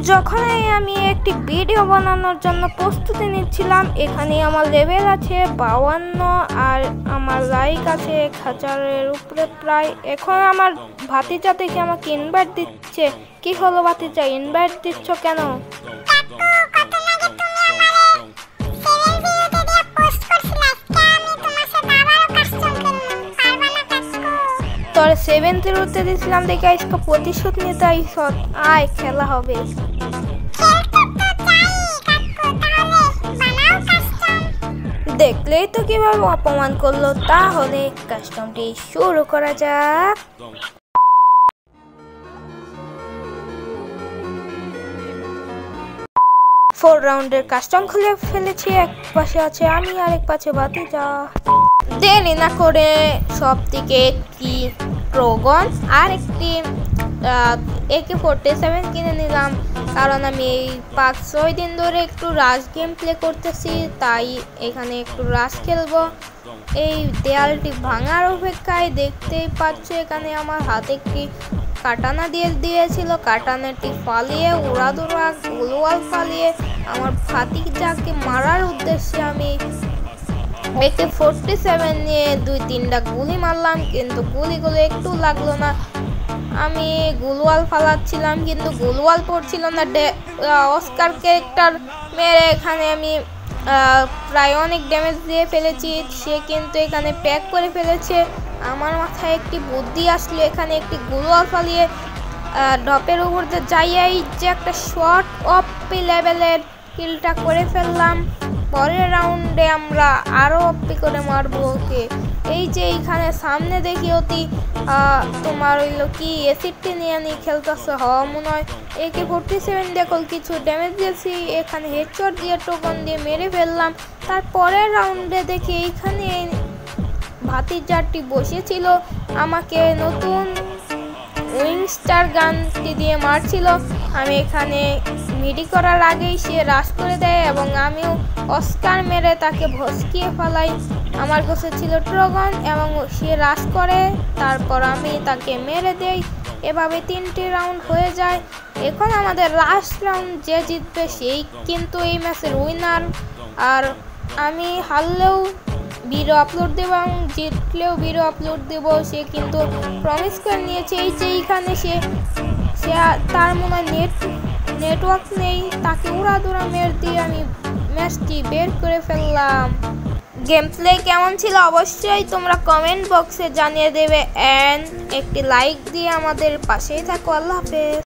যখনই আমি একটি ভিডিও বানানোর জন্য প্রস্তুতি নিচ্ছিলাম, এখানে আমার লেভেল আছে 52 আর আমার লাইক আছে 1000-এর উপরে প্রায়। এখন আমার ভাতিজা থেকে আমাকে ইনভাইট দিচ্ছে। কি হলো ভাতিজা, ইনভাইট দিচ্ছ কেন? তোর 7th উঠতে দিয়েছিলাম দেখে আজকে প্রতিশোধ নিতে আয়, খেলা হবে। দেখলেই তো কিভাবে অপমান করলো। তাহলে কাস্টমটি শুরু করা যাক। 4 রাউন্ডের কাস্টম খুলে ফেলেছি। এক পাশে আছে আমি আর এক পাশে ভাতিজা। দেরি না করে সব থেকে একটি ড্রাগন আর একটি AK-47 কিনে নিলাম, কারণ আমি এই 5-6 দিন ধরে একটু রাশ গেম প্লে করতেছি, তাই এখানে একটু রাশ খেলবো। এই দেয়ালটি ভাঙার অপেক্ষায় দেখতেই পাচ্ছ এখানে আমার হাতে একটি কাটানা দিয়েছিল। কাটানাটি ফালিয়ে উড়াদুরা গোলওয়াল ফালিয়ে আমার ভাতিজাকে মারার উদ্দেশ্যে আমি AK-47 নিয়ে 2-3টা গুলি মারলাম, কিন্তু গুলিগুলো একটু লাগলো না। আমি গোলওয়াল ফালাচ্ছিলাম কিন্তু গোলওয়াল পড়ছিল না। অস্কার ক্যারেক্টার মেরে এখানে আমি প্রায় অনেক ড্যামেজ দিয়ে ফেলেছি। সে কিন্তু এখানে প্যাক করে ফেলেছে। আমার মাথায় একটি বুদ্ধি আসলো, এখানে একটি গোলওয়াল ফালিয়ে ডপের উপর যাইয়াই যে একটা শর্ট অফ লেভেলের কিলটা করে ফেললাম। পরের রাউন্ডে আমরা আরো অপি করে মারবো ওকে। এই যে এইখানে সামনে দেখি অতি তোমার হইলো কি অ্যাসিডটি নিয়ে খেলতেছে হওয়া মনে হয়। AK-47 দেখো কিছু ড্যামেজ দিয়েছি, এখানে হেডশট দিয়ে টোকন দিয়ে মেরে ফেললাম। তারপরের রাউন্ডে দেখি এইখানে ভাতিজাটি বসেছিল, আমাকে নতুন উইংস্টার গানটি দিয়ে মারছিল। আমি এখানে মিডি করার আগেই সে রাশ করে দেয় এবং আমিও অস্কার মেরে তাকে ভস্কিয়ে ফেলাই। আমার কাছে ছিল ড্রাগন এবং সে রাশ করে, তারপর আমি তাকে মেরে দেই। এভাবে 3টি রাউন্ড হয়ে যায়। এখন আমাদের লাস্ট রাউন্ড, যে জিতবে সেই কিন্তু এই ম্যাচের উইনার। আর আমি হারলেও ভিডিও আপলোড দেবো এবং জিতলেও ভিডিও আপলোড দেবো। সে কিন্তু প্রমিস করে নিয়েছে। এই যে এইখানে সে তার মনে হয় নেটওয়ার্ক নেই, তাকে উড়াদুরা মেরে দিয়ে আমি ম্যাচটি বের করে ফেললাম। গেম প্লে কেমন ছিল অবশ্যই তোমরা কমেন্ট বক্সে জানিয়ে দেবে, অ্যান্ড একটি লাইক দিয়ে আমাদের পাশেই থাকো। আল্লাহ হাফেজ।